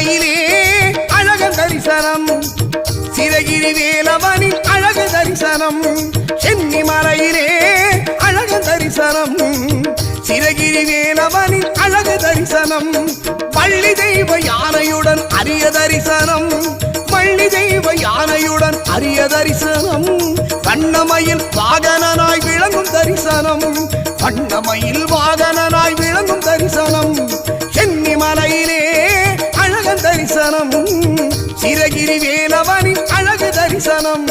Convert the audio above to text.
மலையிலே அழகன் தரிசனம் சிறகிரி வேலவனின் அழகு தரிசனம் சென்னி மலையிலே அழகன் தரிசனம் சிறகிரி வேலவனின் அழகு தரிசனம் பள்ளி தெய்வ யானையுடன் அரிய தரிசனம் பள்ளி தெய்வ யானையுடன் அரிய தரிசனம் வண்ணமயில் வாகனனாய் விளங்கும் தரிசனம் வண்ணமயில் வாகனனாய் விளங்கும் தரிசனம் சென்னி மலையிலே அழகன் தரிசனம் சிறகிரி வேலவனின் அழகு தரிசனம்